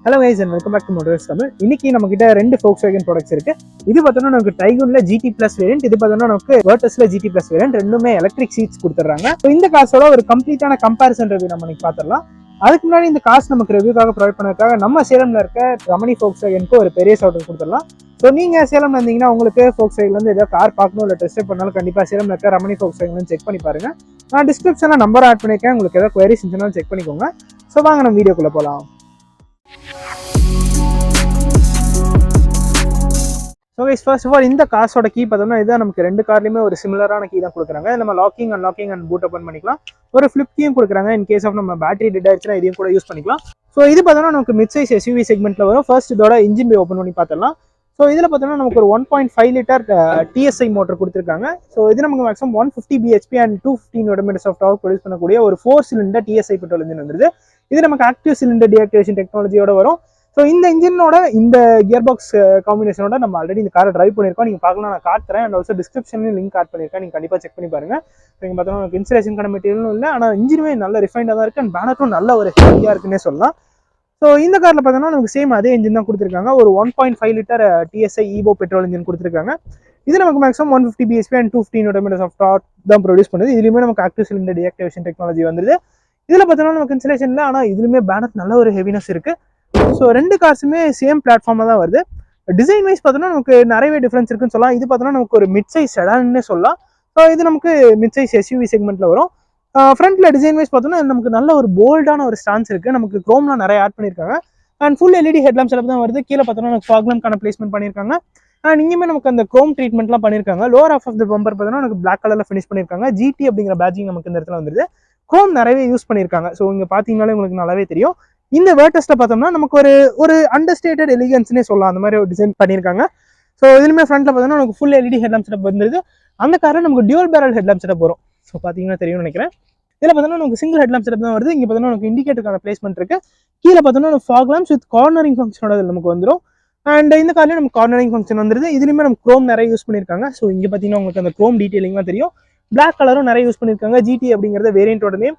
Hello guys and welcome back to motors Tamil. இன்னைக்கு நம்ம கிட்ட ரெண்டு Volkswagen ப்ராடக்ட்ஸ் இருக்கு. இது பார்த்தோம்னா நமக்கு டைகூன்ல GT பிளஸ் வேரியன்ட், இது பார்த்தோம்னா நமக்கு வேர்டஸ்ல GT பிளஸ் வேரியன்ட். ரெண்டுமே எலக்ட்ரிக் சீட்ஸ் கொடுத்துறாங்க. ஸோ இந்த காசோட ஒரு கம்ப்ளீட்டான கம்பேரிசன் ரிவ்யூ நம்ம இன்னைக்கு பார்த்துடலாம். அதுக்கு முன்னாடி இந்த காசு நமக்கு ரிவ்யூக்காக ப்ரொவைட் பண்ணதுக்காக நம்ம சேலம்ல இருக்க ரமணி Volkswagenக்கு ஒரு பெரிய ஷவுட் கொடுத்துடலாம். ஸோ நீங்க சேலம் வந்தீங்கன்னா உங்களுக்கு Volkswagen வந்து ஏதாவது கார் பார்க்கணும் இல்லை டெஸ்ட் பண்ணாலும் கண்டிப்பா சேலம்ல இருக்க ரமணி Volkswagen செக் பண்ணி பாருங்க. நான் டிஸ்கிரிப்ஷன்ல நம்பர் ஆட் பண்ணிருக்கேன், உங்களுக்கு ஏதாவது குவரிஸ் இருந்துச்சுன்னா செக் பண்ணிக்கோங்க. ஸோ வாங்க நம்ம வீடியோக்குள்ள போகலாம். So guys, first of all இந்த காசோட கீ பார்த்தோம்னா இதான் நமக்கு ரெண்டு கார்லையுமே ஒரு சிமிலரான கீ தான் கொடுக்குறாங்க. நம்ம லாக்கிங் அண்ட் பூட் ஓப்பன் பண்ணிக்கலாம். ஒரு ஃபிளிப் கீயும் கொடுக்குறாங்க. இன் கேஸ் ஆஃப் நம்ம பேட்டரி டெட் ஆயிடுச்சுன்னா இதையும் கூட யூஸ் பண்ணிக்கலாம். ஸோ இது பார்த்தோம்னா நமக்கு மிட் சைஸ் SUV செக்மெண்ட்ல வரும். ஃபர்ஸ்ட் இதோட இன்ஜின் பே ஓப்பன் பண்ணி பார்த்துடலாம். ஸோ இதில் பார்த்தோம்னா நமக்கு ஒரு 1.5 லிட்டர் TSI மோட்டர் கொடுத்துருக்காங்க. ஸோ இது நமக்கு maximum 150 bhp and 215 Nm of torque produce பண்ணக்கூடிய ஒரு 4 சிலிண்டர் TSI பெட்ரோல் இன்ஜின் வந்துருது. இது நமக்கு ஆக்டிவ் சிலிண்டர் டீஆக்டிவேஷன் டெக்னாலஜியோட வரும். ஸோ இந்த இன்ஜினோட இந்த கியர் பாக்ஸ் காம்பினேஷனோட நம்ம ஆல்ரெடி இந்த காரை டிரைவ் பண்ணியிருக்கோம். நீங்கள் பார்க்கலாம், நான் காட்டுறேன். அண்ட் ஆல்சோ டிஸ்கிரிப்ஷன்லையும் லிங்க் ஆட் பண்ணியிருக்கேன், நீங்கள் கண்டிப்பாக செக் பண்ணி பாருங்க. நீங்கள் பார்த்தோம்னா உங்களுக்கு இன்சுலேஷனுக்கான மெட்டீரியலும் இல்லை, ஆனால் இன்ஜினுமே நல்ல ரிஃபைண்டாக தான் இருக்குது. அண்ட் பேனட்டும் நல்ல ஒரு ஹெவியாக இருக்குன்னே சொல்லலாம். ஸோ இந்த காரில் பார்த்தோம்னா நமக்கு சேம் அதே இன்ஜின் தான் கொடுத்துருக்காங்க. ஒரு 1.5 litre TSI EVO petrol engine கொடுத்துருக்காங்க. இது நமக்கு maximum 150 bhp and 215 Nm of torque தான் ப்ரொடியூஸ் பண்ணுது. இதுலையுமே நமக்கு ஆக்டிவ் சிலிண்டர் டீஆக்டிவேஷன் டெக்னாலஜி வந்துருது. இதில் பார்த்தோம்னா நமக்கு இன்சுலேஷன் இல்லை, ஆனால் இதுலையுமே பேனட் நல்ல ஒரு ஹெவினஸ் இருக்குது. ஸோ ரெண்டு கார்ஸுமே சேம் பிளாட்ஃபார்மாக தான் வருது. டிசைன் வைஸ் பார்த்தோம்னா நமக்கு நிறையவே டிஃப்ரென்ஸ் இருக்குன்னு சொல்லலாம். இது பார்த்தோம்னா நமக்கு ஒரு மிட் சைஸ் செடான்னு சொல்லலாம். ஸோ இது நமக்கு மிட் சைஸ் SUV செக்மெண்ட்ல வரும். ஃப்ரண்ட்ல டிசைன் வைஸ் பார்த்தோம்னா நமக்கு நல்ல ஒரு போல்டான ஒரு ஸ்டான்ஸ் இருக்கு. நமக்கு குரோம்லாம் நிறைய ஆட் பண்ணியிருக்காங்க. And full LED headlamp setup தான் வருது. கீழே பார்த்தோம்னா நமக்கு ஃபாக் லாம்ப்கான பிளேஸ்மெண்ட் பண்ணியிருக்காங்க. அண்ட் இங்கேயுமே நமக்கு அந்த குரோம் ட்ரீட்மெண்ட்லாம் பண்ணியிருக்காங்க. லோவர் ஆஃப் த பம்பர் பார்த்தோம்னா நமக்கு பிளாக் கலர்ல ஃபினிஷ் பண்ணியிருக்காங்க. GT அப்படிங்கிற பேட்ஜிங் நமக்கு இந்த இடத்துல வந்துருது. குரோம் நிறையவே யூஸ் பண்ணியிருக்காங்க. ஸோ இங்கே பார்த்தீங்கன்னாலே உங்களுக்கு நல்லாவே தெரியும். இந்த வேர்டஸ்ல பார்த்தோம்னா நமக்கு ஒரு அண்டர்ஸ்டேட்டட் எலிகன்ஸ்னே சொல்லலாம், அந்த மாதிரி ஒரு டிசைன் பண்ணியிருக்காங்க. ஸோ இதுலையுமே ஃப்ரண்ட்ல பார்த்தோம்னா நமக்கு ஃபுல் LED ஹெட்லாம்ப் செட்டப் வந்துருது. அந்த காரில் நமக்கு டியூல் பேரல் ஹெட்லாம்ப் செட்டப் வரும். ஸோ பார்த்தீங்கன்னா தெரியும்னு நினைக்கிறேன். இதில் பார்த்தோம்னா நமக்கு சிங்கிள் ஹெட்லாம்ப் செட்டப் தான் வருது. இங்கே பார்த்தோம்னா நமக்கு இண்டிகேட்டருக்கான பிளேஸ்மெண்ட் இருக்கு. கீழே பார்த்தோம்னா ஃபாக் லாம்ப்ஸ் வித் கார்னரிங் ஃபங்க்ஷனோட நமக்கு வந்துடும். அண்ட் இந்த கார்லையும் நமக்கு கார்னரிங் ஃபங்க்ஷன் வந்துருது. இதுலையுமே நமக்கு குரோம் நிறைய யூஸ் பண்ணியிருக்காங்க. ஸோ இங்கே பார்த்தீங்கன்னா உங்களுக்கு அந்த குரோம் டீட்டெயிலிங்லாம் தெரியும். பிளாக் கலரும் நிறைய யூஸ் பண்ணியிருக்காங்க. GT அப்படிங்கிறத வேரியண்டோட நேம்.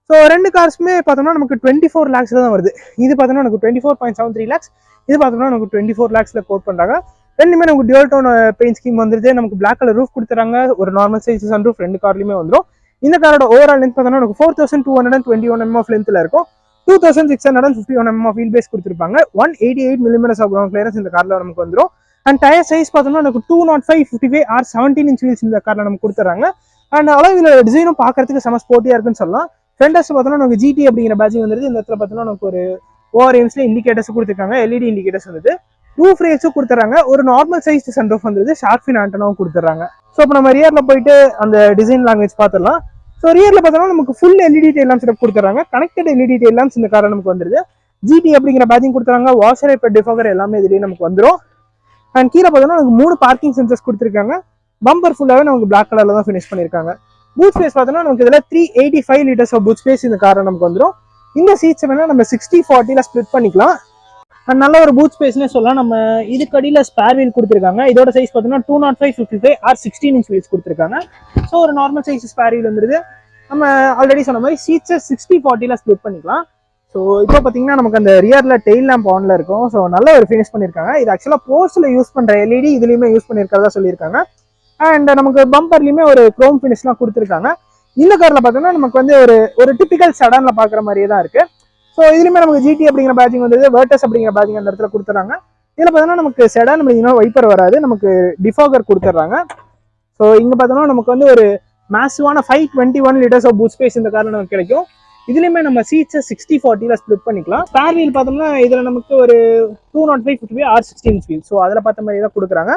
ஸோ ரெண்டு கார்ஸுமே பார்த்தோம்னா நமக்கு 24 lakhs தான் வருது. இது பார்த்தோம்னா நமக்கு 24.73 lakhs. இது பார்த்தோம்னா நமக்கு 24 lakhsல கோட் பண்ணுறாங்க. ரெண்டுமே நமக்கு டியூல் டோன் பெயிண்ட் ஸ்கீம் வந்துருது. நமக்கு பிளாக் கலர் ரூஃப் கொடுத்துறாங்க. ஒரு நார்மல் சைஸ் சன்ரூஃப் ரெண்டு கார்லையுமே வந்துடும். இந்த காரோட ஓவரால் லென்த் பார்த்தோம்னா நமக்கு 4221 mm ஆஃப் லென்த்தில் இருக்கும். 2651 mm ஆஃப் வீல் பேஸ் கொடுத்துருப்பாங்க. 188 mm ஆஃப் கிரவுண்ட் கிளியரன்ஸ் இந்த காரில் நமக்கு வந்துடும். அண்ட் டயர் சைஸ் பார்த்தோம்னா நமக்கு 205/55 or 17 inch வீல்ஸ் இந்த காரில் நமக்கு கொடுத்துறாங்க. அண்ட் அளவில் டிசைனும் பார்க்கறதுக்கு செம ஸ்போர்ட்டியாக இருக்குன்னு சொல்லலாம். ஃப்ரண்டர்ஸ் பார்த்தோம்னா நமக்கு GT அப்படிங்கிற பேட்சிங் வந்துருது. இந்த இடத்துல பார்த்தோம்னா நமக்கு ஒரு ORMஸ்ல இண்டிகேட்டர்ஸ் கொடுத்துருக்காங்க. LED இண்டிகேட்டர்ஸ் வந்துட்டு ரூஃப் ரேட்ஸும் கொடுத்துறாங்க. ஒரு நார்மல் சைஸ் சன்ரூஃப் வந்துருது. ஷார்க் ஃபின் ஆண்டனாவும் கொடுத்துறாங்க. ஸோ இப்போ நம்ம ரியர்ல போயிட்டு அந்த டிசைன் லாங்குவேஜ் பார்த்துடலாம். ஸோ ரியர்ல பார்த்தோம்னா நமக்கு full LED tail Lamb's setup கொடுத்துறாங்க. கனெக்டட் LED டெயில் லாம்ப்ஸ் இந்த காரை நமக்கு வந்துருது. GT அப்படிங்கிற பேட்சிங் கொடுத்துறாங்க. வாஷர் இப்போ டிஃபாகர் எல்லாமே இதுலேயே நமக்கு வந்துடும். அண்ட் கீழே பார்த்தோம்னா நமக்கு 3 பார்க்கிங் சென்சர்ஸ் கொடுத்துருக்காங்க. பம்பர் ஃபுல்லாகவே நமக்கு பிளாக் கலர்ல தான் ஃபினிஷ் பண்ணியிருக்காங்க. பூட் ஸ்பேஸ் பார்த்தோம்னா நமக்கு இதில் 385 liters ஆஃப் பூட் ஸ்பேஸ் இந்த காரை நமக்கு வந்துடும். இந்த சீட்ஸ் வேணா நம்ம 60-40 ஸ்ப்ளிட் பண்ணிக்கலாம். அண்ட் நல்ல ஒரு பூட் ஸ்பேஸ்னே சொல்லலாம். நம்ம இதுக்கு அடியில் ஸ்பேர் வீல் கொடுத்துருக்காங்க. இதோட சைஸ் பார்த்தோம்னா 205/55 or 16 inch வீல்ஸ் கொடுத்துருக்காங்க. ஸோ ஒரு நார்மல் சைஸ் ஸ்பேர் வீல் வந்துருது. நம்ம ஆல்ரெடி சொன்ன மாதிரி சீட்ஸை 60-40 ஸ்ப்ளிட் பண்ணிக்கலாம். ஸோ இப்போ பார்த்தீங்கன்னா நமக்கு அந்த ரியரில் டெயில் லேம்ப் ஆன்ல இருக்கும். ஸோ நல்ல ஒரு ஃபினிஷ் பண்ணியிருக்காங்க. இது ஆக்சுவலாக போஸ்ட்ல யூஸ் பண்ணுற LED இதுலையுமே யூஸ் பண்ணியிருக்கிறதா சொல்லியிருக்காங்க. அண்ட் நமக்கு பம்பர்லையுமே ஒரு குரோம் ஃபினிஷ்லாம் கொடுத்துருக்காங்க. இந்த காரில் பார்த்தோம்னா நமக்கு வந்து ஒரு டிபிக்கல் செடான்ல பார்க்குற மாதிரியே தான் இருக்கு. ஸோ இதுலையுமே நமக்கு GT அப்படிங்கிற பேட்சிங் வந்து வேர்டஸ் அப்படிங்கிற பேட்சிங் அந்த இடத்துல கொடுத்துறாங்க. இதில் பார்த்தோம்னா நமக்கு செடான் அப்படிங்கன்னா வைப்பர் வராது, நமக்கு டிஃபாகர் கொடுத்துட்றாங்க. ஸோ இங்கே பார்த்தோம்னா நமக்கு வந்து ஒரு மேசிவான 521 liters ஆஃப் பூட் ஸ்பேஸ் இந்த காரில் நமக்கு கிடைக்கும். இதுலையுமே நம்ம சீட்ஸை 60-40 ஸ்ப்ளிட் பண்ணிக்கலாம். ஸ்பேர் வீல் பார்த்தோம்னா இதில் நமக்கு ஒரு 205/55 or 16 inch வீல். ஸோ அதில் பார்த்த மாதிரி தான் கொடுக்குறாங்க.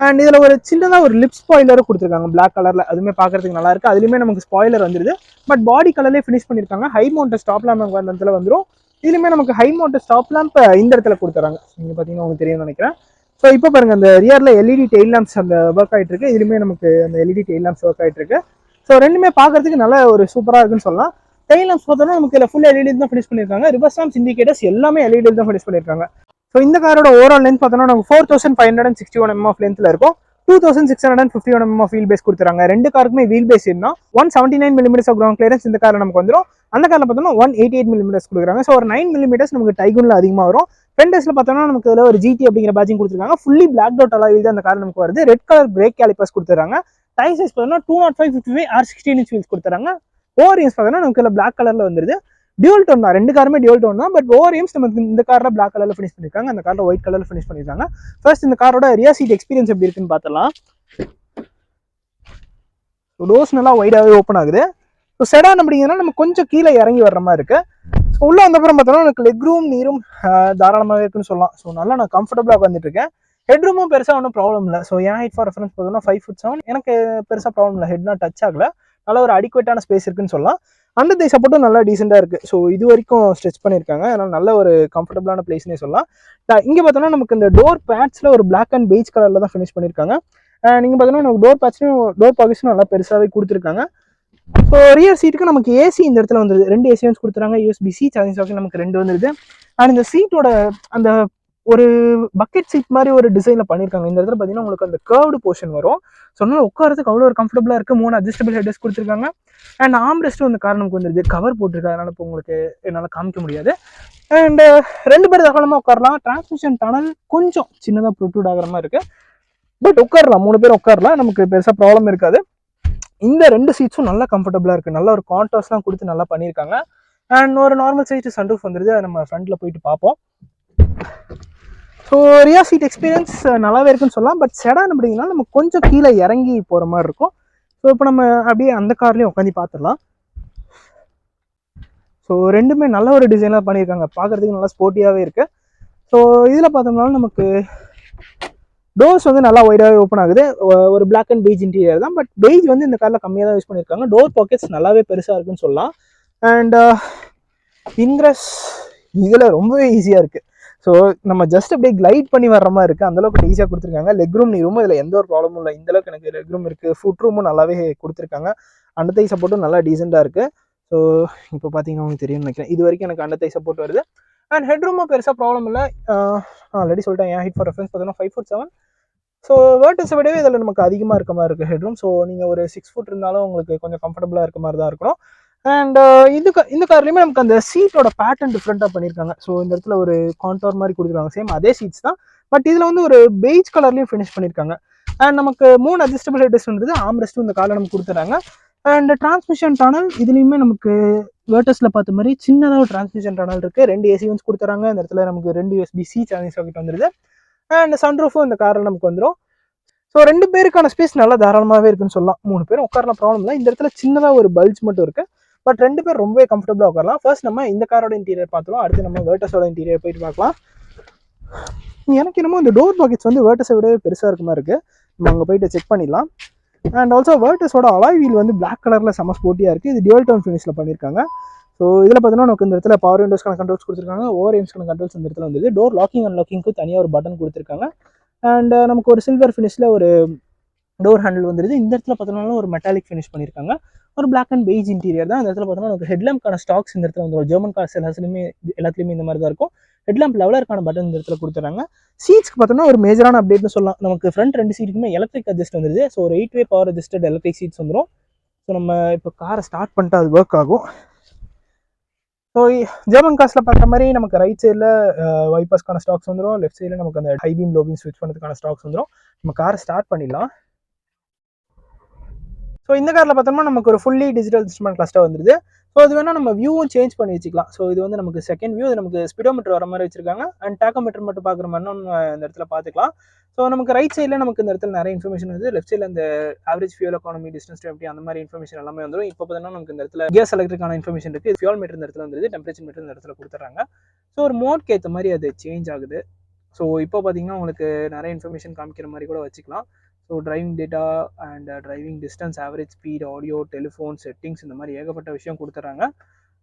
அண்ட் இதில் ஒரு சின்னதாக ஒரு லிப் ஸ்பாயிலரும் கொடுத்துருக்காங்க பிளாக் கலரில். அதுவுமே பார்க்கறதுக்கு நல்லா இருக்கு. அதுலேயுமே நமக்கு ஸ்பாயிலர் வந்துருது. பட் பாடி கலர்லேயே ஃபினிஷ் பண்ணியிருக்காங்க. ஹை மவுண்டட் ஸ்டாப் லேம்ப் நமக்கு அந்த இடத்துல வந்துடும். இதுலையுமே நமக்கு ஹை மவுண்டட் ஸ்டாப் லேம்ப் இந்த இடத்துல கொடுத்துறாங்க. நீங்கள் பார்த்தீங்கன்னா உங்களுக்கு தெரியும்னு நினைக்கிறேன். ஸோ இப்போ பாருங்க, அந்த ரியரில் LED டெயில் லேம்ப்ஸ் அந்த ஒர்க் ஆகிட்டு இருக்கு. இதுலையுமே நமக்கு அந்த LED டெயில் லேம்ப்ஸ் ஒர்க் ஆகிட்டு இருக்கு. ஸோ ரெண்டுமே பார்க்கறதுக்கு நல்ல ஒரு சூப்பராக இருக்குன்னு சொல்லலாம். டெயில் லேம்ப்ஸ் பார்த்தோம்னா நமக்கு இதில் ஃபுல் LED தான் ஃபினிஷ் பண்ணியிருக்காங்க. ரிவர்ஸ் லேம்ப்ஸ் இண்டிகேட்டர்ஸ் எல்லாமே LED தான் ஃபினிஷ் பண்ணியிருக்காங்க. ஸோ இந்த காரோட ஓவரால் லென்த் பார்த்தோம்னா நமக்கு 4561 mm ஆஃப் லென்த்தில் இருக்கும். 2650 mm ஆஃப் வீல் பேஸ் கொடுத்துறாங்க. ரெண்டு காருக்குமே வீல் பேஸ் இருந்தால் 179 mm ஆஃப் கிரவுண்ட் கிளியரன்ஸ் இந்த காரில் நமக்கு வந்துடும். அந்த காரில் பார்த்தோம்னா 188 mm கொடுக்குறாங்க. ஸோ ஒரு 9 mm நமக்கு டைகுனில் அதிகமாக வரும். ஃப்ரண்ட் பார்த்தோம்னா நமக்கு இதில் ஒரு GT அப்படிங்கிற பேட்சிங் கொடுத்துருக்காங்க. Fully black out alloy wheel அந்த கார் நமக்கு வருது. ரெட் கலர் பிரேக் கேலிப்பர்ஸ் கொடுத்துறாங்க. டயர் சைஸ் பார்த்தோம்னா 205/55 R16 inch வீல்ஸ் கொடுத்துறாங்க. ஓவர்இயர்ஸ் பார்த்தோம்னா நமக்கு இதில் பிளாக் கலரில் வந்துருது. டியூல் டோன் தான், ரெண்டு காருமே டியூல் டோன் தான். பட் ஓவர்இயர்ஸ் நமக்கு இந்த கார்ல பிளாக் கலர்ல ஃபினிஷ் பண்ணிருக்காங்க, அந்த கார்ல ஒயிட் கலர்ல ஃபினிஷ் பண்ணிருக்காங்க. ஃபர்ஸ்ட் இந்த காரோட ரியர் சீட் எக்ஸ்பீரியன்ஸ் எப்படி இருக்குன்னு பார்த்தலாம். டோர்ஸ் நல்லா வைடாவே ஓப்பன் ஆகுது. ஸோ செடான் அப்படிங்கிறதுனால நம்ம கொஞ்சம் கீழே இறங்கி வர்ற மாதிரி இருக்கு. ஸோ உள்ள வந்தப்புறம் பார்த்தோம்னா எனக்கு லெக் ரூம் நீரும் தாராளமாகவே இருக்குன்னு சொல்லலாம். ஸோ நல்லா நான் கம்ஃபர்டபுளாக உட்காந்துட்டு இருக்கேன். ஹெட் ரூமும் பெருசாக ஒன்றும் ப்ராப்ளம் இல்லை. ஸோ என் ஹைட் ஃபார் ரெஃபரன்ஸ் பார்த்தோம்னா 5'7". எனக்கு பெருசாக ப்ராப்ளம் இல்லை, ஹெட்னா டச் ஆகல. நல்ல ஒரு அடிக்குவேட்டான ஸ்பேஸ் இருக்குன்னு சொல்லலாம். அண்டர் தை சப்போர்ட்டும் நல்லா டீசெண்டாக இருக்குது. ஸோ இது வரைக்கும் ஸ்ட்ரெச் பண்ணியிருக்காங்க, அதனால் நல்ல ஒரு கம்ஃபர்டபுளான பிளேஸ்னே சொல்லலாம். இங்கே பார்த்தோன்னா நமக்கு இந்த டோர் பேட்ஸில் ஒரு பிளாக் அண்ட் பெய்ஜ் கலரில் தான் ஃபினிஷ் பண்ணியிருக்காங்க. நீங்கள் பார்த்தோன்னா நமக்கு டோர் பேட்ச்லையும் டோர் பாக்கெட்ஸும் நல்லா பெருசாகவே கொடுத்துருக்காங்க. ஸோ ரியர் சீட்டுக்கு நமக்கு ஏசி இந்த இடத்துல வந்துருது. 2 ஏசி வந்து கொடுத்துறாங்க. USB-C சார்ஜிங் சாக்கெட் நமக்கு 2 வந்துருது. அண்ட் இந்த சீட்டோட அந்த ஒரு பக்கெட் சீட் மாதிரி ஒரு டிசைனில் பண்ணியிருக்காங்க. இந்த இடத்துல பார்த்தீங்கன்னா உங்களுக்கு அந்த கர்வ்டு போர்ஷன் வரும். சொன்னால் உட்காரத்துக்கு அவ்வளோ ஒரு கம்ஃபர்டபுளாக இருக்குது. 3 அட்ஜஸ்டபிள் ஹெட்ஸ் கொடுத்துருக்காங்க. அண்ட் ஆம் ரெஸ்ட்டும் அந்த கார் நமக்கு வந்துருது. கவர் போட்டிருக்கு, அதனால் இப்போ உங்களுக்கு என்னால் காமிக்க முடியாது. அண்ட் 2 பேர் தாராளமாக உட்காரலாம். டிரான்ஸ்மிஷன் டனல் கொஞ்சம் சின்னதாக ப்ரொட்ரூட் ஆகிற மாதிரி இருக்குது. பட் உட்காரலாம், 3 பேர் உட்காரலாம், நமக்கு பெருசாக ப்ராப்ளம் இருக்காது. இந்த 2 சீட்ஸும் நல்லா கம்ஃபர்டபுளாக இருக்குது. நல்ல ஒரு கான்ட்ராஸ்ட்லாம் கொடுத்து நல்லா பண்ணியிருக்காங்க. அண்ட் ஒரு நார்மல் சைஸ் சன்ரூஃப் வந்துருது, அதை நம்ம ஃப்ரண்ட்டில் போயிட்டு பார்ப்போம். ஸோ ரியர் சீட் எக்ஸ்பீரியன்ஸ் நல்லாவே இருக்குன்னு சொல்லலாம். பட் செடான் அப்படிங்கன்னா நம்ம கொஞ்சம் கீழே இறங்கி போகிற மாதிரி இருக்கும். ஸோ இப்போ நம்ம அப்படியே அந்த கார்லேயும் உட்காந்து பார்த்துடலாம். ஸோ ரெண்டுமே நல்ல ஒரு டிசைனாக பண்ணியிருக்காங்க, பார்க்குறதுக்கு நல்லா ஸ்போர்ட்டியாகவே இருக்குது. ஸோ இதில் பார்த்தோம்னாலும் நமக்கு டோர்ஸ் வந்து நல்லா வைடாகவே ஓப்பன் ஆகுது. ஒரு பிளாக் அண்ட் பெய்ஜ் இன்டீரியர் தான், பட் பெய்ஜ் வந்து இந்த காரில் கம்மியாக தான் யூஸ் பண்ணியிருக்காங்க. டோர் பாக்கெட்ஸ் நல்லாவே பெருசாக இருக்குன்னு சொல்லலாம். அண்ட் இன்க்ரஸ் இதில் ரொம்பவே ஈஸியாக இருக்குது. ஸோ நம்ம ஜஸ்ட் அப்படியே கிளைட் பண்ணி வர்ற மாதிரி இருக்குது, அந்தளவுக்கு ஈஸியாக கொடுத்துருக்காங்க. லெக் ரூம் நீ ரூம் இதில் எந்த ஒரு ப்ராப்ளமும் இல்லை. இந்தளவுக்கு எனக்கு லெக் ரூம் இருக்குது. ஃபுட் ரூமும் நல்லாவே கொடுத்துருக்காங்க. அண்டர் தை சப்போர்ட்டும் நல்லா டீசெண்டாக இருக்குது. ஸோ இப்போ பார்த்தீங்கன்னா உங்களுக்கு தெரியும்னு நினைக்கிறேன், இது வரைக்கும் எனக்கு அண்டர் தை சப்போர்ட் வருது. அண்ட் ஹெட் ரூமும் பெருசாக ப்ராப்ளம் இல்லை. ஆல்ரெடி சொல்லிட்டேன், என் ஹைட் ஃபார் ரெஃபரன்ஸ் பார்த்தீங்கன்னா 5'7". ஸோ வேர்டஸை விடவே இதில் நமக்கு அதிகமாக இருக்க மாதிரி இருக்குது ஹெட் ரூம். ஸோ நீங்கள் ஒரு 6 ஃபுட் இருந்தாலும் உங்களுக்கு கொஞ்சம் கம்ஃபர்டபுளாக இருக்க மாதிரி தான் இருக்கணும். அண்ட் இந்த கார்லையுமே நமக்கு அந்த சீட்டோட பேட்டர்ன் டிஃப்ரெண்ட்டாக பண்ணியிருக்காங்க. ஸோ இந்த இடத்துல ஒரு கான்டோர் மாதிரி கொடுத்துருக்காங்க, சேம் அதே சீட்ஸ் தான். பட் இதில் வந்து ஒரு பெய்ஜ் கலர்லையும் ஃபினிஷ் பண்ணியிருக்காங்க. அண்ட் நமக்கு 3 அட்ஜஸ்டபிள் ஹெட்ஸ் வந்துருது. ஆம் ரெஸ்ட்டும் இந்த காரில் நமக்கு கொடுத்துறாங்க. அண்ட் டிரான்ஸ்மிஷன் டனல் இதுலேயுமே நமக்கு வேர்டஸில் பார்த்த மாதிரி சின்னதாக ஒரு டிரான்ஸ்மிஷன் டனல் இருக்குது. 2 ஏசி வந்து கொடுத்துறாங்க. இந்த இடத்துல நமக்கு 2 USB-C சார்ஜிங் சாக்கெட் வந்துருது. அண்ட் சன்ரூஃபும் இந்த காரில் நமக்கு வந்துடும். ஸோ 2 பேருக்கான ஸ்பேஸ் நல்லா தாராளமாகவே இருக்குன்னு சொல்லலாம். 3 பேரும் உட்காரலாம், ப்ராப்ளம் இல்லை. இந்த இடத்துல சின்னதாக ஒரு பல்ஜ் மட்டும் இருக்குது. பட் 2 பேர் ரொம்பவே கம்ஃபர்டபுளாக உட்காரலாம். ஃபர்ஸ்ட் நம்ம இந்த காரோட இன்டீரியர் பார்த்துருவோம், அடுத்து நம்ம வேர்டஸோட இன்டீரியர் போயிட்டு பார்க்கலாம். எனக்கு என்னமோ இந்த டோர் பாக்கெட்ஸ் வந்து வேர்டஸை விடவே பெருசாக இருக்க மாதிரி இருக்குது. நம்ம அங்கே போயிட்டு செக் பண்ணிடலாம். அண்ட் ஆல்சோ வேர்டஸோட அலாய் வீல் வந்து பிளாக் கலரில் செம ஸ்போர்ட்டியாக இருக்குது. இது டியூவல் டோன் ஃபினிஷில் பண்ணியிருக்காங்க. ஸோ இதில் பார்த்தீங்கன்னா நமக்கு இந்த இடத்துல பவர் விண்டோஸ்க்கான கண்ட்ரோல்ஸ் கொடுத்துருக்காங்க. ஓவர் எம்ஸ்க்கான கண்ட்ரோல்ஸ் இந்த இடத்துல வந்து டோர் லாக்கிங் அண்ட் லாக்கிங்க்கு தனியாக ஒரு பட்டன் கொடுத்துருக்காங்க. அண்ட் நமக்கு ஒரு சில்வர் ஃபினிஷில் ஒரு டோர் ஹேண்டில் வந்துருது. இந்த இடத்துல பார்த்தோம்னா ஒரு மெட்டாலிக் ஃபினிஷ் பண்ணியிருக்காங்க. ஒரு பிளாக் அண்ட் பெய்ஜ் இன்டீரியர் தான். இந்த இடத்துல பார்த்தோம்னா நமக்கு ஹெட்லாம்ப்க்கான ஸ்டாக்ஸ் இந்த இடத்துல வந்துடும். ஜெர்மன் கார்ஸ் எல்லாத்துலேயுமே இந்த மாதிரி தான் இருக்கும். ஹெட்லாம்ப் லெவலருக்கான பட்டன் இந்த இடத்துல கொடுத்துறாங்க. சீட்ஸ்க்கு பார்த்தோம்னா ஒரு மேஜரான அப்டேட்னு சொல்லலாம். நமக்கு ஃப்ரண்ட் 2 சீட்டுக்குமே எலக்ட்ரிக் அட்ஜஸ்ட் வந்துருது. ஸோ ஒரு 8-way power adjusted electric seats வந்துடும். ஸோ நம்ம இப்போ காரை ஸ்டார்ட் பண்ணிட்டு அது ஒர்க் ஆகும். ஸோ ஜெர்மன் கார்ஸில் பார்க்குற மாதிரி நமக்கு ரைட் சைடில் வைப்பர்ஸ்க்கான ஸ்டாக்ஸ் வந்துடும். லெஃப்ட் சைடில் நமக்கு அந்த ஹை பீம் லோ பீம் ஸ்விட்ச் பண்ணுறதுக்கான ஸ்டாக்ஸ் வந்துடும். நம்ம காரை ஸ்டார்ட் பண்ணிடலாம். ஸோ இந்த காரில் பார்த்தோம்னா நமக்கு ஒரு ஃபுல்லி டிஜிட்டல் இன்ஸ்ட்ருமெண்ட் கிளஸ்டர் வந்துருது. ஸோ அது வேணால் நம்ம வியூவும் சேஞ்ச் பண்ணி வச்சுக்கலாம். ஸோ இது வந்து நமக்கு செகண்ட் வியூ, இது நமக்கு ஸ்பீடோமீட்டர் வர மாதிரி வச்சிருக்காங்க. அண்ட் டாக்கோமீட்டர் மட்டும் பார்க்குற மாதிரி நம்ம இந்த இடத்துல பார்த்துக்கலாம். ஸோ நமக்கு ரைட் சைடில் நமக்கு இந்த இடத்துல நிறைய இன்ஃபர்மேஷன் வந்து, லெஃப்ட் சைடில் இந்த ஆவரேஜ் ஃபியூல் எக்கானமி, டிஸ்டன்ஸ் எப்படி அந்த மாதிரி இன்ஃபர்மேஷன் எல்லாமே வந்துடும். இப்போ பார்த்தீங்கன்னா நமக்கு இந்த இடத்துல கேஸ் எலக்ட்ரிக்கான இன்ஃபர்மேஷன் இருக்குது. ஃபியூல் மீட்டர் இந்த இடத்துல வந்துருது, டெம்பரேச்சர் மீட்டர் இந்த இடத்துல கொடுத்துட்றாங்க. ஸோ ஒரு மோட்க்கு ஏற்ற மாதிரி அது சேஞ்ச் ஆகுது. ஸோ இப்போ பார்த்தீங்கன்னா உங்களுக்கு நிறைய இன்ஃபர்மேஷன் காமிக்கிற மாதிரி கூட வச்சுக்கலாம். So driving data and driving distance, average speed, audio, telephone settings, இந்த மாதிரி ஏகப்பட்ட விஷயம் கொடுத்துட்றாங்க.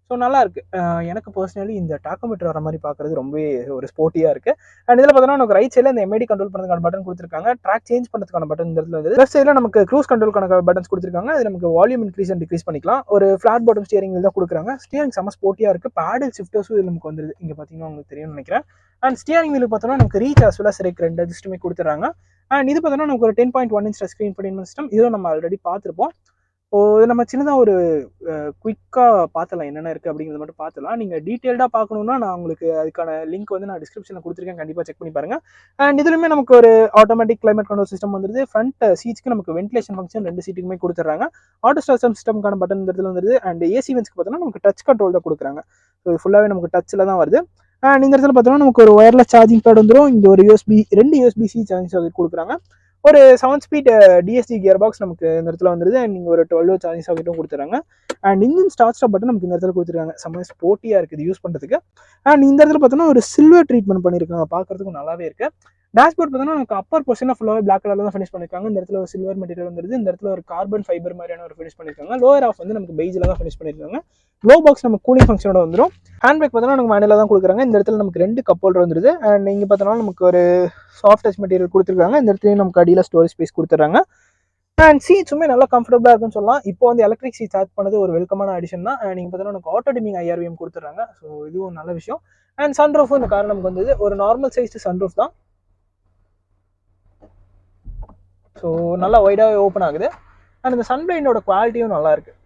ஸோ நல்லாயிருக்கு. எனக்கு பர்சனலி இந்த டாக்கோமீட்டர் வர மாதிரி பார்க்குறது ரொம்பவே ஒரு ஸ்போர்ட்டியாக இருக்குது. அண்ட் இதில் பார்த்தோன்னா நமக்கு ரைட் சைடில் இந்த MID கண்ட்ரோல் பண்ணுறதுக்கான பட்டன் கொடுத்துருக்காங்க. ட்ராக் சேஞ்ச் பண்ணுறதுக்கான பட்டன் இந்த இடத்துல வந்து, லெஃப்ட் சைடில் நமக்கு க்ரூஸ் கண்ட்ரோலுக்கான பட்டன்ஸ் கொடுத்துருக்காங்க. அது நமக்கு வால்யூம் இன்க்ரீஸ் அண்ட் டிக்ரீஸ் பண்ணிக்கலாம். ஒரு ஃப்ளாட் பாட்டம் ஸ்டியரிங் தான் கொடுக்குறாங்க. ஸ்டியரிங் செம்ம ஸ்போர்ட்டியாக இருக்குது. பேடல் ஷிஃப்டர்ஸும் இதில் நமக்கு வந்துருது. இங்கே பார்த்தீங்கன்னா உங்களுக்கு தெரியும்னு நினைக்கிறேன். அண்ட் ஸ்டியரிங் வீல் பார்த்தோன்னா நமக்கு ரீச் அஸ் வெல் அஸ் ரெக் 2 அட்ஜஸ்ட்டுமே கொடுத்துறாங்க. அண்ட் இது பார்த்தோன்னா நமக்கு ஒரு 10.1 inch touch screen infotainment system. இதுவும் நம்ம ஆல்ரெடி பார்த்துருப்போம். நம்ம சின்னதாக ஒரு குயிக்காக பார்த்துலாம் என்னென்ன இருக்குது அப்படிங்கிறத மட்டும் பார்த்துலாம். நீங்கள் டீட்டெயில்டாக பார்க்கணுன்னா நான் உங்களுக்கு அதுக்கான லிங்க் வந்து நான் டிஸ்கிரிப்ஷனில் கொடுத்துருக்கேன், கண்டிப்பாக செக் பண்ணி பாருங்கள். அண்ட் இதுலையுமே நமக்கு ஒரு ஆட்டோமேட்டிக் கிளைமேட் கண்ட்ரோல் சிஸ்டம் வந்துருது. ஃப்ரண்ட் சீட்ஸ்க்கு நமக்கு வென்டிலேஷன் ஃபங்க்ஷன் 2 சீட்டுக்குமே கொடுத்துட்றாங்க. ஆட்டோ ஸ்டார்ட் சிஸ்டம்க்கான பட்டன் இந்த இடத்துல வந்துருது. அண்ட் ஏசி வென்ஸ்க்கு பார்த்தோன்னா நமக்கு டச் கண்ட்ரோல் தான் கொடுக்குறாங்க. ஸோ ஃபுல்லாகவே நமக்கு டச்சில் தான் வருது. அண்ட் இந்த இடத்துல பார்த்தோன்னா நமக்கு ஒரு ஒயர்லெஸ் சார்ஜிங் பேட் வந்துடும். இங்கே ஒரு ரெண்டு யூஎஸ்பி-C சார்ஜிங் சாக்கெட் கொடுக்குறாங்க. ஒரு 7 ஸ்பீட் DSG கியர் பாக்ஸ் நமக்கு இந்த இடத்துல வந்துருது. அண்ட் நீங்கள் ஒரு 12 சார்ஜிங் சாக்கெட்டும் கொடுத்துறாங்க. அண்ட் இன்ஜின் ஸ்டாப் பட்டன் நமக்கு இந்த இடத்துல கொடுத்துருக்காங்க. செம்ம ஸ்போர்ட்டியாக இருக்குது யூஸ் பண்ணுறதுக்கு. அண்ட் இந்த இடத்துல பார்த்தோன்னா ஒரு சில்வர் ட்ரீட்மெண்ட் பண்ணியிருக்காங்க, பார்க்கறதுக்கு நல்லாவே இருக்குது. டேஷ்போர்ட் பார்த்தோன்னா நமக்கு அப்பர் போர்ஷன் ஃபுல்லாகவே பிளாக் கலரில் தான் ஃபினிஷ் பண்ணியிருக்காங்க. இந்த இடத்துல ஒரு சில்வர் மெட்டீரியல் வந்துருது. இந்த இடத்துல ஒரு கார்பன் ஃபைபர் மாதிரியான ஒரு ஃபினிஷ் பண்ணியிருக்காங்க. லோயர் ஆஃப் வந்து நமக்கு பெய்ஜில் தான் ஃபினிஷ் பண்ணியிருக்காங்க. க்ளோ பாக்ஸ் நமக்கு கூலிங் ஃபங்க்ஷனோட வந்துடும். ஹேண்ட் பிரேக் பார்த்தோன்னா நமக்கு மேனுவலாக தான் கொடுக்குறாங்க. இந்த இடத்துல நமக்கு 2 கப் ஹோல்டர் வந்துருது. அண்ட் இங்கே பார்த்தோன்னா நமக்கு ஒரு சாஃப்ட் டச் மெட்டீரியல் கொடுத்துருக்காங்க. இந்த இடத்துலையும் நமக்கு அடியில் ஸ்டோரேஜ் ஸ்பேஸ் கொடுத்துட்றாங்க. அண்ட் சீட்ஸுமே நல்லா கம்ஃபர்டபுளாக இருக்குன்னு சொல்லலாம். இப்போ வந்து எலக்ட்ரிக் சீட் சார்ஜ் பண்ணது ஒரு வெல்கமான அடிஷன் தான். நீங்கள் பார்த்தோன்னா நமக்கு ஆட்டோ டிமிங் IRVM கொடுத்துட்றாங்க. ஸோ இதுவும் நல்ல விஷயம். அண்ட் சன்ரூஃபும் இந்த கார் நமக்கு வந்தது ஒரு நார்மல் சைஸ்டு சன்ரூஃப் தான். ஸோ நல்லா ஒய்டாகவே ஓப்பன் ஆகுது. அண்ட் இந்த சன்பிளைண்டோட குவாலிட்டியும் நல்லா இருக்குது.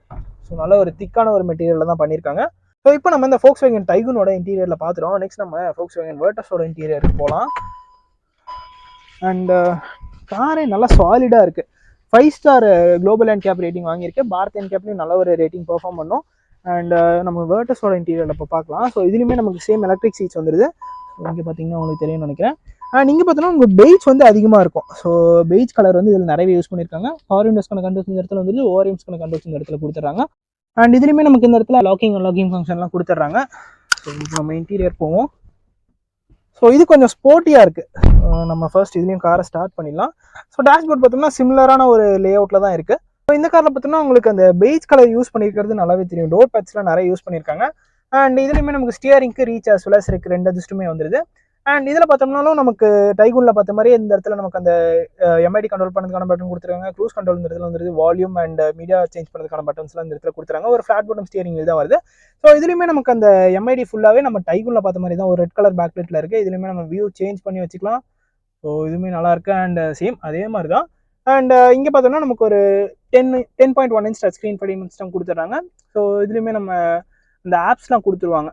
ஸோ நல்ல ஒரு திக்கான ஒரு மெட்டீரியலில் தான் பண்ணியிருக்காங்க. ஸோ இப்போ நம்ம இந்த Volkswagen டைகூனோட இன்டீரியரில் பார்த்துட்டோம். நெக்ஸ்ட் நம்ம Volkswagen Virtusோட இன்டீரியருக்கு போகலாம். அண்ட் காரே நல்லா சாலிடாக இருக்குது. 5 ஸ்டார் குளோபல் NCAP ரேட்டிங் வாங்கியிருக்கு. பாரத் NCAPலையும் நல்ல ஒரு ரேட்டிங் பெர்ஃபார்ம் பண்ணோம். அண்ட் நம்ம Virtusோட இன்டீரியரில் இப்போ பார்க்கலாம். ஸோ இதுலேயுமே நமக்கு சேம் எலக்ட்ரிக் சீட்ஸ் வந்துடுது. இங்கே பார்த்தீங்கன்னா உங்களுக்கு தெரியும்னு நினைக்கிறேன். அண்ட் இங்கே பார்த்தோன்னா உங்களுக்கு பெய்ஜ் வந்து அதிகமாக இருக்கும். ஸோ பெய்ஜ் கலர் வந்து இதில் நிறையவே யூஸ் பண்ணியிருக்காங்க. பவர் விண்டோஸ்க்கான கண்ட்ரோல்ஸ் இந்த இடத்துல வந்து ORMஸ்க்கான கண்ட்ரோல்ஸ் இந்த இடத்துல கொடுத்துட்றாங்க. அண்ட் இதுலேயுமே நமக்கு இந்த இடத்துல லாக்கிங் அன்லாக்கிங் ஃபங்க்ஷன்லாம் கொடுத்துட்றாங்க. ஸோ நம்ம இன்டீரியர் போவோம். ஸோ இது கொஞ்சம் ஸ்போர்ட்டியாக இருக்குது. நம்ம ஃபர்ஸ்ட் இதுலேயும் காரை ஸ்டார்ட் பண்ணிடலாம். ஸோ டேஷ்போர்ட் பார்த்தோம்னா சிமிலரான ஒரு லே அவுட்டில் தான் இருக்குது. ஸோ இந்த காரில் பார்த்தோம்னா உங்களுக்கு அந்த பெய்ஜ் கலர் யூஸ் பண்ணியிருக்கிறது நல்லாவே தெரியும். டோர் பேட்ச்லாம் நிறைய யூஸ் பண்ணியிருக்காங்க. அண்ட் இதுலேயுமே நமக்கு ஸ்டியரிங்க்கு ரீச் as well as இருக்கு 2 அட்ஜஸ்ட்டுமே வந்துடுது. அண்ட் இதில் பார்த்தோம்னாலும் நமக்கு டைகூனில் பார்த்த மாதிரி இந்த இடத்துல நமக்கு அந்த MID கண்ட்ரோல் பண்ணுறதுக்கான பட்டன் கொடுத்துருக்காங்க. க்ரூஸ் கண்ட்ரோல் இந்த இடத்துல வந்துருது. வால்யூம் அண்ட் மீடியா சேஞ்ச் பண்ணுறதுக்கான பட்டன்ஸ்லாம் இந்த இடத்துல கொடுத்துறாங்க. ஒரு ஃப்ளாட் பட்டன் ஸ்டியரிங் தான் வருது. ஸோ இதுலேயுமே நமக்கு அந்த MID ஃபுல்லாகவே நம்ம டைகூனில் பார்த்த மாதிரி தான் ஒரு ரெட் கலர் பேக்லைட்டில் இருக்குது. இதுலேயுமே நம்ம வியூ சேஞ்ச் பண்ணி வச்சுக்கலாம். ஸோ இதுவுமே நல்லாயிருக்கு. அண்ட் சேம் அதே மாதிரி தான். அண்ட் இங்கே பார்த்தோம்னா நமக்கு ஒரு 10.1 இன்ச் டச் ஸ்க்ரீன் சிஸ்டம் கொடுத்துட்றாங்க. ஸோ இதுலேயுமே நம்ம இந்த ஆப்ஸ்லாம் கொடுத்துருவாங்க.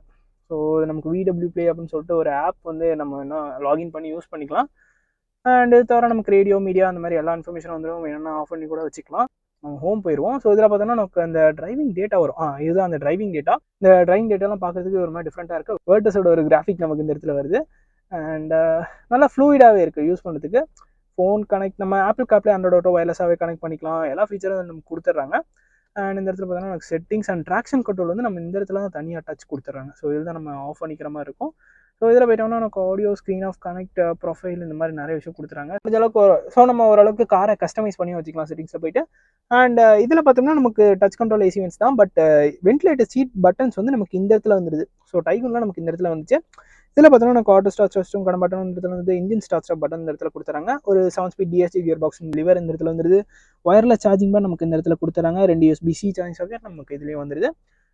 ஸோ நமக்கு VW Play அப்படின்னு சொல்லிட்டு ஒரு ஆப் வந்து நம்ம என்ன லாகின் பண்ணி யூஸ் பண்ணிக்கலாம். அண்ட் இது தவிர நமக்கு ரேடியோ மீடியா அந்த மாதிரி எல்லா இன்ஃபர்மேஷன் வந்துடும். வேணும்னா ஆஃப் பண்ணி கூட வச்சுக்கலாம். நம்ம ஹோம் போயிடுவோம். ஸோ இதில் பார்த்தோன்னா நமக்கு அந்த டிரைவிங் டேட்டா வரும். இதுதான் அந்த டிரைவிங் டேட்டா. இந்த டிரைவிங் டேட்டாலாம் பார்க்கறதுக்கு ஒரு மாதிரி டிஃப்ரெண்ட்டாக இருக்குது. Virtusோட ஒரு கிராஃபிக் நமக்கு இந்த இடத்துல வருது. அண்ட் நல்லா ஃப்ளூயிடாகவே இருக்குது யூஸ் பண்ணுறதுக்கு. ஃபோன் கனெக்ட் நம்ம ஆப்பிள் கார்ப்ளே Android Auto வயர்லெஸ்ஸாகவே கனெக்ட் பண்ணிக்கலாம். எல்லா ஃபீச்சரும் நமக்கு கொடுத்துட்றாங்க. அண்ட் இந்த இடத்துல பார்த்தோன்னா நமக்கு செட்டிங்ஸ் அண்ட் ட்ராக்ஷன் கண்ட்ரோல் வந்து நம்ம இந்த இடத்துல தான் தனியாக டச் கொடுத்துட்றாங்க. ஸோ இதில் தான் நம்ம ஆஃப் பண்ணிக்கிற மாதிரி இருக்கும். ஸோ இதில் போயிட்டோம்னா நமக்கு audio, screen off, connect, profile இந்த மாதிரி நிறைய விஷயம் கொடுத்துறாங்க. இந்த அளவுக்கு ஸோ நம்ம ஓரளவுக்கு காரை கஸ்டமைஸ் பண்ணி வச்சுக்கலாம் செட்டிங்ஸில் போயிட்டு. அண்ட் இதில் பார்த்தோம்னா நமக்கு டச் கண்ட்ரோல் AC வென்ட்ஸ் தான். பட் வென்டிலேட்டர் சீட் பட்டன்ஸ் வந்து நமக்கு இந்த இடத்துல வந்துடுது. ஸோ டைகூன்லாம் நமக்கு இந்த இடத்துல வந்துச்சு. இதில் பார்த்தோன்னா நமக்கு ஆட்டோ ஸ்டார்ட் சிஸ்டம் பட்டன் இந்த இடத்துல வந்து இன்ஜின் ஸ்டார்ட் பட்டன் இந்த இடத்துல கொடுத்துறாங்க. ஒரு 7 speed DSG gear box liver இந்த இடத்துல வந்துருது. ஒயர்லெஸ் சார்ஜிங் பேட் நமக்கு இந்த இடத்துல கொடுத்துறாங்க. 2 USB-C சார்ஜிங் சாக்கெட் நமக்கு இதுலேயே வந்துருது.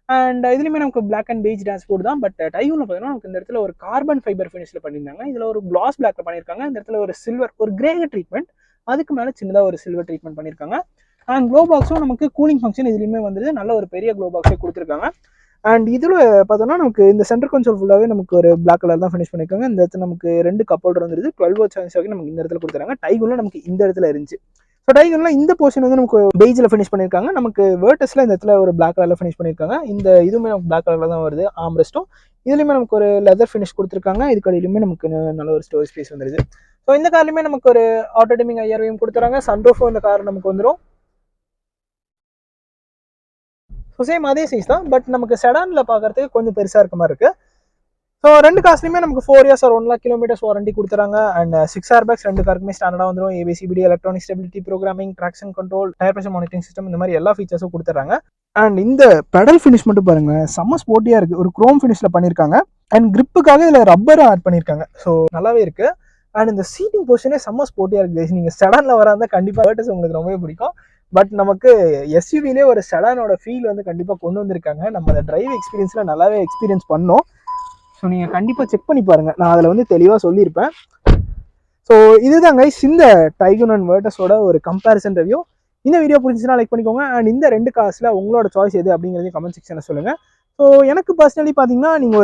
அண்ட் இதுலேயுமே நமக்கு பிளாக் அண்ட் பெய்ஜ் டேஷ்போர்ட் தான். பட் டைகூனில் பார்த்தீங்கன்னா நமக்கு இந்த இடத்துல ஒரு கார்பன் ஃபைபர் ஃபினிஷில் பண்ணியிருந்தாங்க. இதில் ஒரு கிளாஸ் பிளாக்ல பண்ணியிருக்காங்க. இந்த இடத்துல ஒரு சில்வர் ஒரு கிரே ட்ரீட்மெண்ட், அதுக்கு மேலே சின்னதாக ஒரு சில்வர் ட்ரீட்மெண்ட் பண்ணியிருக்காங்க. அண்ட் க்ளோ பாக்ஸும் நமக்கு கூலிங் ஃபங்க்ஷன் இதுலேயுமே வந்துருது. நல்ல ஒரு பெரிய க்ளோ பாக்ஸே கொடுத்துருக்காங்க. அண்ட் இதில் பார்த்தோன்னா நமக்கு இந்த சென்டர் கன்சோல் ஃபுல்லாகவே நமக்கு ஒரு பிளாக் கலர் தான் ஃபினிஷ் பண்ணியிருக்காங்க. இந்த இடத்துல நமக்கு 2 கப் ஹோல்டர் வந்துருது. 12 சார்ஜிங் சாக்கெட் நமக்கு இந்த இடத்துல கொடுத்துறாங்க. டைகூனில் நமக்கு இந்த இடத்துல இருந்துச்சு. ஸோ டைகூனில் இந்த போர்ஷன் வந்து நமக்கு பெய்ஜில் ஃபினிஷ் பண்ணியிருக்காங்க. நமக்கு Virtusல இந்த இடத்துல ஒரு பிளாக் கலரில் ஃபினிஷ் பண்ணியிருக்காங்க. இந்த இதுவுமே நமக்கு பிளாக் கலரில் தான் வருது. ஆம்ரெஸ்ட்டும் இதுலேயுமே நமக்கு ஒரு லெதர் ஃபினிஷ் கொடுத்துருக்காங்க. இதுக்கு அடியிலுமே நமக்கு நல்ல ஒரு ஸ்டோரேஜ் ஸ்பேஸ் வந்துருது. ஸோ இந்த கார்லையுமே நமக்கு ஒரு ஆட்டோ டிமிங் IRVM கொடுத்துறாங்க. சன்ரூஃபும் இந்த கார் நமக்கு வந்துடும். ஸோ சேம் அதே சைஸ் தான். பட் நமக்கு செடானில் பார்க்குறதுக்கு கொஞ்சம் பெருசாக இருக்க மாதிரி இருக்குது. ஸோ 2 கார்ஸ்லையுமே நமக்கு 4 years or 1 lakh kilometers warranty கொடுத்துறாங்க. அண்ட் 6 airbags 2 காருக்குமே ஸ்டாண்டர்டாக வந்துடும். ABS, CBD, electronic stability programming, traction control, tyre pressure monitoring system இந்த மாதிரி எல்லா ஃபீச்சர்ஸும் கொடுத்துறாங்க. அண்ட் இந்த பெடல் ஃபினிஷ் மட்டும் பாருங்க, செம்ம ஸ்போர்ட்டியாக இருக்குது. ஒரு குரோம் ஃபினிஷில் பண்ணியிருக்காங்க. அண்ட் கிரிப்புக்காக இதில் ரப்பரும் ஆட் பண்ணியிருக்காங்க. ஸோ நல்லாவே இருக்குது. அண்ட் இந்த சீட்டிங் பொசிஷனே செம்ம ஸ்போர்ட்டியாக இருக்குது. நீங்கள் செடானில் வராந்தா கண்டிப்பாக Virtus உங்களுக்கு ரொம்பவே பிடிக்கும். பட் நமக்கு SUVலே ஒரு செடானோட ஃபீல் வந்து கண்டிப்பாக கொண்டு வந்திருக்காங்க. நம்ம அந்த டிரைவ் எக்ஸ்பீரியன்ஸில் நல்லாவே எக்ஸ்பீரியன்ஸ் பண்ணோம். ஸோ நீங்கள் கண்டிப்பாக செக் பண்ணி பாருங்கள். நான் அதில் வந்து தெளிவாக சொல்லியிருப்பேன். ஸோ இதுதான் கைஸ் இந்த டைகன் அண்ட் வேர்டஸோட ஒரு கம்பேரிசன் ரிவ்யூ. இந்த வீடியோ பிடிச்சிச்சுன்னா லைக் பண்ணிக்கோங்க. அண்ட் இந்த 2 கார்ஸில் உங்களோட சாய்ஸ் எது அப்படிங்கிறதையும் கமெண்ட் செக்ஷனில் சொல்லுங்கள். ஸோ எனக்கு பர்சனலி பார்த்தீங்கன்னா நீங்கள்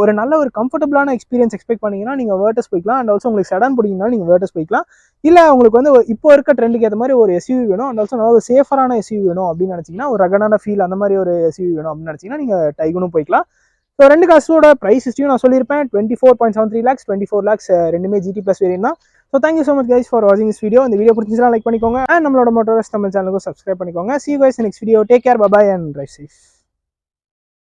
ஒரு நல்ல ஒரு கம்ஃபர்டபுளான எக்ஸ்பீரியன்ஸ் எக்ஸ்பெக்ட் பண்ணீங்கன்னா நீங்கள் வேர்டஸ் போய்க்கலாம். அண்ட் ஆல்சோ உங்களுக்கு செடான் பிடிக்குன்னா நீங்கள் வேர்டஸ் போய்க்கலாம். இல்லை உங்களுக்கு இப்போ இருக்க ட்ரெண்டுக்கு ஏற்ற மாதிரி ஒரு எஸ்யூவி வேணும், அண்ட் ஆல்சோ நல்ல ஒரு சேஃபரான எஸ்யூவி வேணும் அப்படின்னு நினச்சிங்கன்னா, ஒரு ரகனான ஃபீல் அந்த மாதிரி ஒரு எஸ்யூவி வேணும் அப்படின்னு நினச்சிங்கன்னா நீங்கள் டைகனும் போய்க்கலாம். ஸோ 2 கார்ஸோட ப்ரைஸ் ஹிஸ்ட்ரியும் நான் சொல்லியிருப்பேன். 24.73 lakhs, 24 lakhs ரெண்டுமே GT ப்ளஸ் வேரியன்ட் தான். So thank you so much guys for வாட்சிங் திஸ் வீடியோ. இந்த வீடியோ பிடிச்சிச்சுன்னா லைக் பண்ணிக்கோங்க. அண்ட் நம்மளோட மோட்டோரஸ் தமிழ் சேனலுக்கும் சப்ஸ்கிரைப் பண்ணிக்கோங்க. See you guys in next video. Take care, bye bye and drive safe.